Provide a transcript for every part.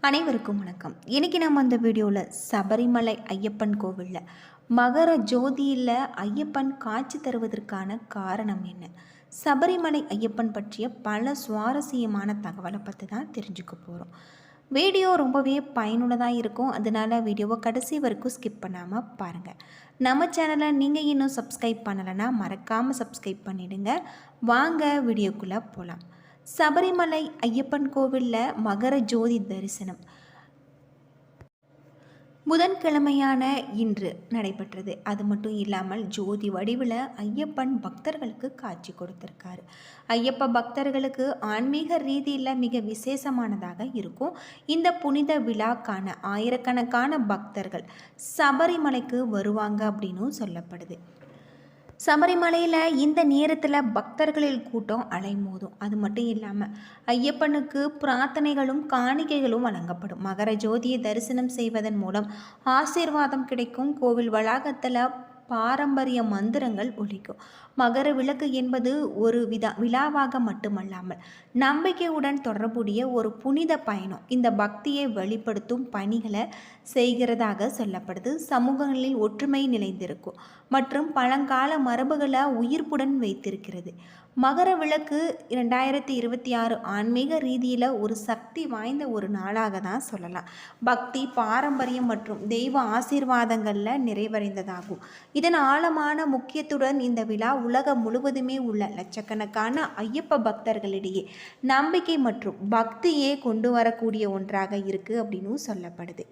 அனைவருக்கும் வணக்கம். இன்றைக்கி நம்ம அந்த வீடியோவில் சபரிமலை ஐயப்பன் கோவிலில் மகர ஜோதியில் ஐயப்பன் காட்சி தருவதற்கான காரணம் என்ன, சபரிமலை ஐயப்பன் பற்றிய பல சுவாரஸ்யமான தகவலை பற்றி தான் தெரிஞ்சுக்க போகிறோம். வீடியோ ரொம்பவே பயனுள்ளதாக இருக்கும். அதனால் வீடியோவை கடைசி வரைக்கும் ஸ்கிப் பண்ணாமல் பாருங்கள். நம்ம சேனலை நீங்கள் இன்னும் சப்ஸ்கிரைப் பண்ணலைன்னா மறக்காமல் சப்ஸ்கிரைப் பண்ணிவிடுங்க. வாங்க வீடியோக்குள்ளே போகலாம். சபரிமலை ஐயப்பன் கோவிலில் மகர ஜோதி தரிசனம் புதன்கிழமையான இன்று நடைபெற்றது. அது மட்டும் இல்லாமல் ஜோதி வடிவில் ஐயப்பன் பக்தர்களுக்கு காட்சி கொடுத்திருக்காரு. ஐயப்ப பக்தர்களுக்கு ஆன்மீக ரீதியில் மிக விசேஷமானதாக இருக்கும். இந்த புனித விழாக்கான ஆயிரக்கணக்கான பக்தர்கள் சபரிமலைக்கு வருவாங்க அப்படின்னும் சொல்லப்படுது. சபரிமலையில் இந்த நேரத்தில் பக்தர்களில் கூட்டம் அலைமோதும். அது மட்டும் இல்லாமல் ஐயப்பனுக்கு பிரார்த்தனைகளும் காணிக்கைகளும் வழங்கப்படும். மகர ஜோதியை தரிசனம் செய்வதன் மூலம் ஆசீர்வாதம் கிடைக்கும். கோவில் வளாகத்தில் பாரம்பரிய மந்திரங்கள் ஒலிக்கும். மகர விளக்கு என்பது ஒரு விழாவாக மட்டுமல்லாமல் நம்பிக்கையுடன் தொடர்புடைய ஒரு புனித பயணம். இந்த பக்தியை வெளிப்படுத்தும் பணிகளை செய்கிறதாக சொல்லப்படுது. சமூகங்களில் ஒற்றுமை நிலைந்திருக்கும் மற்றும் பழங்கால மரபுகளை உயிர்ப்புடன் வைத்திருக்கிறது. மகர விளக்கு 2026 ஆன்மீக ரீதியில் ஒரு சக்தி வாய்ந்த ஒரு நாளாக தான் சொல்லலாம். பக்தி, பாரம்பரியம் மற்றும் தெய்வ ஆசீர்வாதங்களில் நிறைவடைந்ததாகும். இதன் ஆழமான முக்கியத்துடன் இந்த விழா உலகம் முழுவதுமே உள்ள லட்சக்கணக்கான ஐயப்ப பக்தர்களிடையே நம்பிக்கை மற்றும் பக்தியே கொண்டு வரக்கூடிய ஒன்றாக இருக்குது அப்படின்னு சொல்லப்படுது.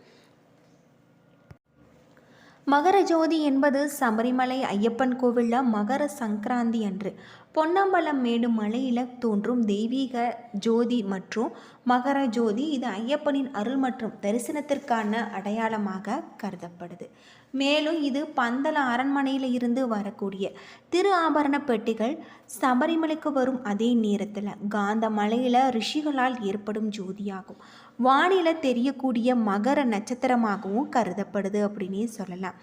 மகர ஜோதி என்பது சபரிமலை ஐயப்பன் கோவிலில் மகர சங்கராந்தி அன்று பொன்னம்பலம் மேடு மலையில் தோன்றும் தெய்வீக ஜோதி மற்றும் மகர ஜோதி. இது ஐயப்பனின் அருள் மற்றும் தரிசனத்திற்கான அடையாளமாக கருதப்படுது. மேலும் இது பந்தல அரண்மனையில் இருந்து வரக்கூடிய திரு ஆபரண பெட்டிகள் சபரிமலைக்கு வரும் அதே நேரத்தில் காந்த மலையில் ரிஷிகளால் ஏற்படும் ஜோதியாகும். வானில தெரியக்கூடிய மகர நட்சத்திரமாகவும் கருதப்படுது அப்படின்னே சொல்லலாம்.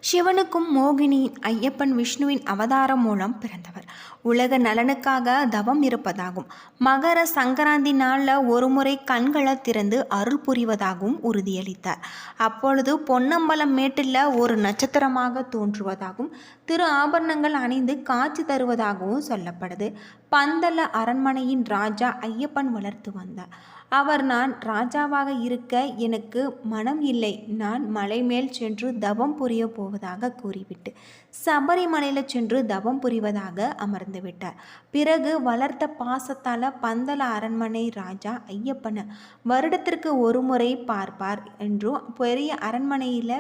சிவனுக்கும் மோகினி ஐயப்பன் விஷ்ணுவின் அவதாரம் மூலம் பிறந்தவர். உலக நலனுக்காக தவம் இருப்பதாகவும் மகர சங்கராந்தி நாளில் ஒருமுறை கண்களை திறந்து அருள் புரிவதாகவும் உறுதியளித்தார். அப்பொழுது பொன்னம்பலம் மேட்டில் ஒரு நட்சத்திரமாக தோன்றுவதாகவும் திரு ஆபரணங்கள் அணிந்து காட்சி தருவதாகவும் சொல்லப்படுது. பந்தல அரண்மனையின் ராஜா ஐயப்பன் வளர்த்து வந்தார். அவர், நான் ராஜாவாக இருக்க எனக்கு மனம் இல்லை, நான் மலை மேல் சென்று தவம் புரிய போவதாக கூறிவிட்டு சபரிமலையில் சென்று தவம் புரிவதாக அமர்ந்து விட்டார். பிறகு வளர்த்த பாசத்தால் பந்தல அரண்மனை ராஜா ஐயப்பனை வருடத்திற்கு ஒரு முறை பார்ப்பார் என்றும் பெரிய அரண்மனையில்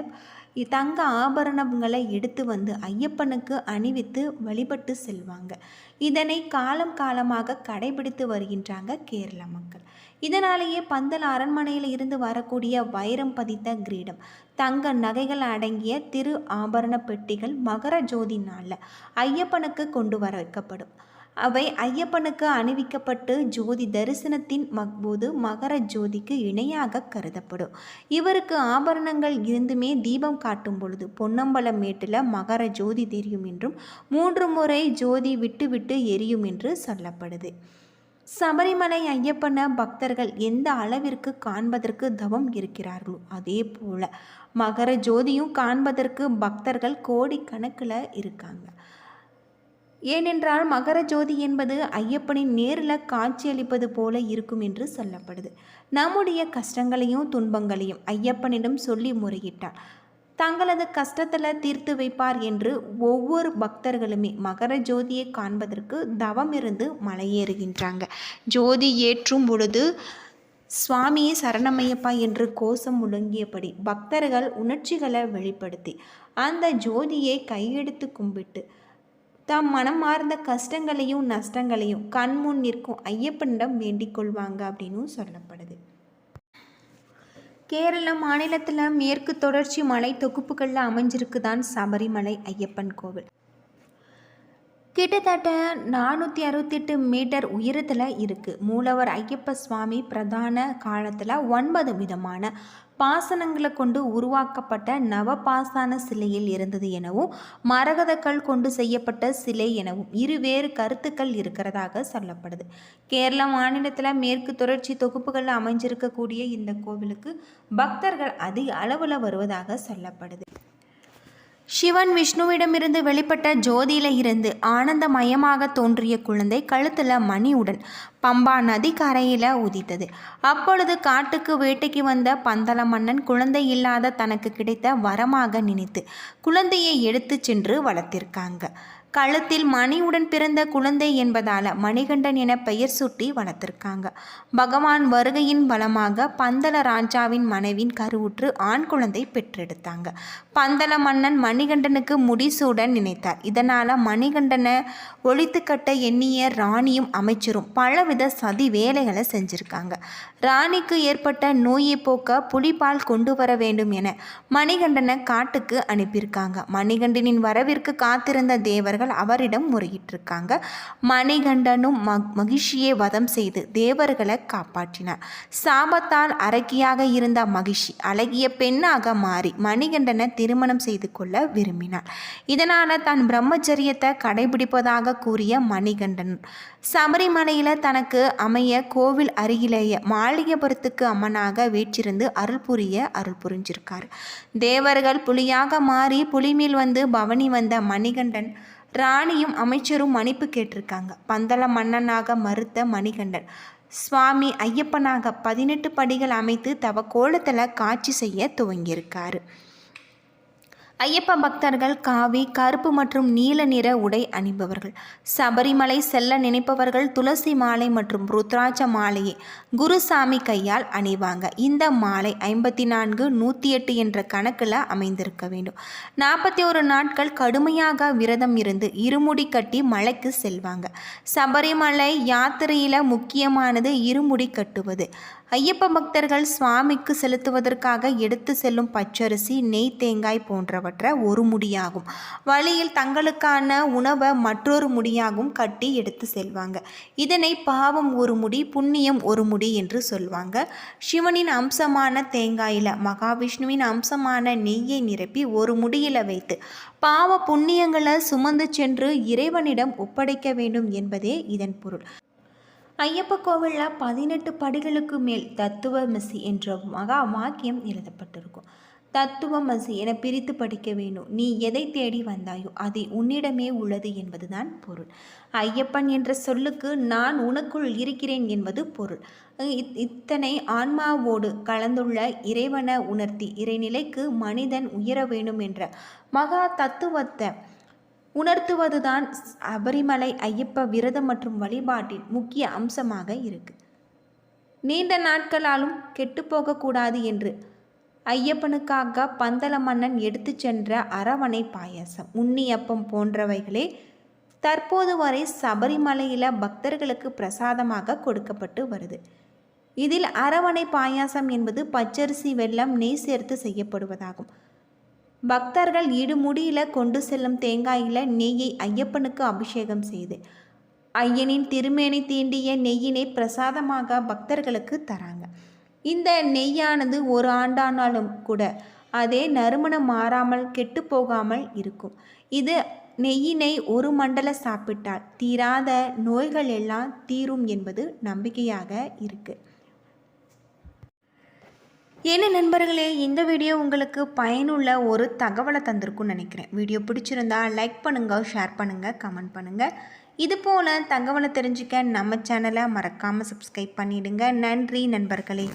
தங்க ஆபரணங்களை எடுத்து வந்து ஐயப்பனுக்கு அணிவித்து வழிபட்டு செல்வாங்க. இதனை காலம் காலமாக கடைபிடித்து வருகின்றாங்க கேரள மக்கள். இதனாலேயே பந்தல் அரண்மனையில் இருந்து வரக்கூடிய வைரம் பதித்த கிரீடம், தங்க நகைகள் அடங்கிய திரு ஆபரண பெட்டிகள் மகர ஜோதி நாளில் ஐயப்பனுக்கு கொண்டு வர வைக்கப்படும். அவை ஐயப்பனுக்கு அணிவிக்கப்பட்டு ஜோதி தரிசனத்தின் போது மகர ஜோதிக்கு இணையாக கருதப்படும். இவருக்கு ஆபரணங்கள் இருந்துமே தீபம் காட்டும் பொழுது பொன்னம்பலம் மேட்டில் மகர ஜோதி தெரியும் என்றும் 3 முறை ஜோதி விட்டு விட்டு எரியும் என்று சொல்லப்படுது. சபரிமலை ஐயப்பன பக்தர்கள் எந்த அளவிற்கு காண்பதற்கு தவம் இருக்கிறார்களோ அதே போல மகர ஜோதியும் காண்பதற்கு பக்தர்கள் கோடிக்கணக்கில் இருக்காங்க. ஏனென்றால் மகர ஜோதி என்பது ஐயப்பனின் நேரில் காட்சியளிப்பது போல இருக்கும் என்று சொல்லப்படுது. நம்முடைய கஷ்டங்களையும் துன்பங்களையும் ஐயப்பனிடம் சொல்லி முறையிட்டார் தங்களது கஷ்டத்தில் தீர்த்து வைப்பார் என்று ஒவ்வொரு பக்தர்களுமே மகர ஜோதியை காண்பதற்கு தவம் இருந்து மலையேறுகின்றாங்க. ஜோதி ஏற்றும் பொழுது சுவாமியே சரணமையப்பா என்று கோஷம் முழங்கியபடி பக்தர்கள் உணர்ச்சிகளை வெளிப்படுத்தி அந்த ஜோதியை கையெடுத்து கும்பிட்டு தம் மனமார்ந்த கஷ்டங்களையும் நஷ்டங்களையும் கண்முன் நிற்கும் ஐயப்பனிடம் வேண்டிக் கொள்வாங்க அப்படின்னு சொல்லப்படுது. கேரள மாநிலத்தில் மேற்கு தொடர்ச்சி மலை தொகுப்புகளில் அமைஞ்சிருக்கு தான் சபரிமலை ஐயப்பன் கோவில். கிட்டத்தட்ட 468 மீட்டர் உயரத்தில் இருக்குது. மூலவர் ஐயப்ப சுவாமி பிரதான காலத்தில் 9 விதமான பாசனங்களை கொண்டு உருவாக்கப்பட்ட நவபாசான சிலையில் இருந்தது எனவும் மரகதக்கல் கொண்டு செய்யப்பட்ட சிலை எனவும் இருவேறு கருத்துக்கள் இருக்கிறதாக சொல்லப்படுது. கேரள மாநிலத்தில் மேற்கு தொடர்ச்சி தொகுப்புகளில் அமைஞ்சிருக்கக்கூடிய இந்த கோவிலுக்கு பக்தர்கள் அதிக அளவில் வருவதாக சொல்லப்படுது. சிவன் விஷ்ணுவிடமிருந்து வெளிப்பட்ட ஜோதியில இருந்து ஆனந்தமயமாக தோன்றிய குழந்தை கழுத்தில் மணியுடன் பம்பா நதி கரையில் உதித்தது. அப்பொழுது காட்டுக்கு வேட்டைக்கு வந்த பந்தல மன்னன் குழந்தை இல்லாத தனக்கு கிடைத்த வரமாக நினைத்து குழந்தையை எடுத்து சென்று வளர்த்திருக்காங்க. கழுத்தில் மணியுடன் பிறந்த குழந்தை என்பதால் மணிகண்டன் என பெயர் சூட்டி வளர்த்திருக்காங்க. பகவான் வருகையின் பலமாக பந்தல ராஜாவின் மனைவின் கருவுற்று ஆண் குழந்தை பெற்றெடுத்தாங்க. பந்தல மன்னன் மணிகண்டனுக்கு முடிசூட நினைத்தார். இதனால் மணிகண்டனை ஒழித்து கட்ட எண்ணிய ராணியும் அமைச்சரும் பலவித சதி வேலைகளை செஞ்சுருக்காங்க. ராணிக்கு ஏற்பட்ட நோயை போக்க புலிப்பால் கொண்டு வர வேண்டும் என மணிகண்டனை காட்டுக்கு அனுப்பியிருக்காங்க. மணிகண்டனின் வரவிற்கு காத்திருந்த தேவர்கள் அவரிடம் முறையிட்டிருக்காங்க. மணிகண்டனும் மகிஷியை வதம் செய்து தேவர்களை காப்பாற்றினார். சாபத்தால் அரக்கியாக இருந்த மகிஷி அழகிய பெண்ணாக மாறி மணிகண்டனை திருமணம் செய்து கொள்ள விரும்பினார். இதனால் தன் பிரம்மச்சரியத்தை கடைபிடிப்பதாக கூறிய மணிகண்டன் சபரிமலையில் தனக்கு அமைய கோவில் அருகிலேயே மாளிகைபுரத்துக்கு அம்மனாக வீற்றிருந்து அருள் புரிஞ்சிருக்கார். தேவர்கள் புலியாக மாறி புலிமேல் வந்து பவனி வந்த மணிகண்டன் ராணியும் அமைச்சரும் மன்னிப்பு கேட்டிருக்காங்க. பந்தல மன்னனாக மறுத்த மணிகண்டன் சுவாமி ஐயப்பனாக 18 படிகள் அமைத்து தவ கோலத்தில் காட்சி செய்ய துவங்கியிருக்காரு. ஐயப்ப பக்தர்கள் காவி, கருப்பு மற்றும் நீல நிற உடை அணிபவர்கள். சபரிமலை செல்ல நினைப்பவர்கள் துளசி மாலை மற்றும் ருத்ராட்ச மாலையை குருசாமி கையால் அணிவாங்க. இந்த மாலை 54, 108 என்ற கணக்கில் அமைந்திருக்க வேண்டும். 41 நாட்கள் கடுமையாக விரதம் இருந்து இருமுடி கட்டி மலைக்கு செல்வாங்க. சபரிமலை யாத்திரையில் முக்கியமானது இருமுடி கட்டுவது. ஐயப்ப பக்தர்கள் சுவாமிக்கு செலுத்துவதற்காக எடுத்து செல்லும் பச்சரிசி, நெய், தேங்காய் போன்றவற்றை ஒரு முடியாகும். வழியில் தங்களுக்கான உணவை மற்றொரு முடியாகவும் கட்டி எடுத்து செல்வாங்க. இதனை பாவம் ஒரு முடி, புண்ணியம் ஒரு முடி என்று சொல்வாங்க. சிவனின் அம்சமான தேங்காயில் மகாவிஷ்ணுவின் அம்சமான நெய்யை நிரப்பி ஒரு முடியில் வைத்து பாவ புண்ணியங்களை சுமந்து சென்று இறைவனிடம் ஒப்படைக்க வேண்டும் என்பதே இதன் பொருள். ஐயப்ப கோவிலில் 18 படிகளுக்கு மேல் தத்துவமசி என்ற மகா வாக்கியம் எழுதப்பட்டிருக்கும். தத்துவமசி என பிரித்து படிக்க வேண்டும். நீ எதை தேடி வந்தாயோ அதை உன்னிடமே உள்ளது என்பதுதான் பொருள். ஐயப்பன் என்ற சொல்லுக்கு நான் உனக்குள் இருக்கிறேன் என்பது பொருள். இத்தனை ஆன்மாவோடு கலந்துள்ள இறைவனை உணர்த்தி இறைநிலைக்கு மனிதன் உயர வேண்டும் என்ற மகா தத்துவத்தை உணர்த்துவதுதான் சபரிமலை ஐயப்ப விரதம் மற்றும் வழிபாட்டின் முக்கிய அம்சமாக இருக்கு. நீண்ட நாட்களாலும் கெட்டுப்போகக்கூடாது என்று ஐயப்பனுக்காக பந்தல மன்னன் எடுத்து சென்ற அரவணை பாயாசம், உன்னியப்பம் போன்றவைகளே தற்போது வரை சபரிமலையில் பக்தர்களுக்கு பிரசாதமாக கொடுக்கப்பட்டு வருது. இதில் அரவணை பாயாசம் என்பது பச்சரிசி, வெல்லம், நெய் சேர்த்து செய்யப்படுவதாகும். பக்தர்கள் இடுமுடியில் கொண்டு செல்லும் தேங்காயில் நெய்யை ஐயப்பனுக்கு அபிஷேகம் செய்து ஐயனின் திருமேனி தீண்டிய நெய்யினை பிரசாதமாக பக்தர்களுக்கு தராங்க. இந்த நெய்யானது ஒரு ஆண்டானாலும் கூட அதே நறுமணம் மாறாமல் கெட்டு போகாமல் இருக்கும். இது நெய்யினை ஒரு மண்டல சாப்பிட்டால் தீராத நோய்கள் எல்லாம் தீரும் என்பது நம்பிக்கையாக இருக்குது. என்ன நண்பர்களே, இந்த வீடியோ உங்களுக்கு பயனுள்ள ஒரு தகவலை தந்திருக்கும்னு நினைக்கிறேன். வீடியோ பிடிச்சிருந்தா லைக் பண்ணுங்கள், ஷேர் பண்ணுங்கள், கமெண்ட் பண்ணுங்கள். இது போல் தகவலை தெரிஞ்சுக்க நம்ம சேனலை மறக்காமல் சப்ஸ்கிரைப் பண்ணிவிடுங்க. நன்றி நண்பர்களே.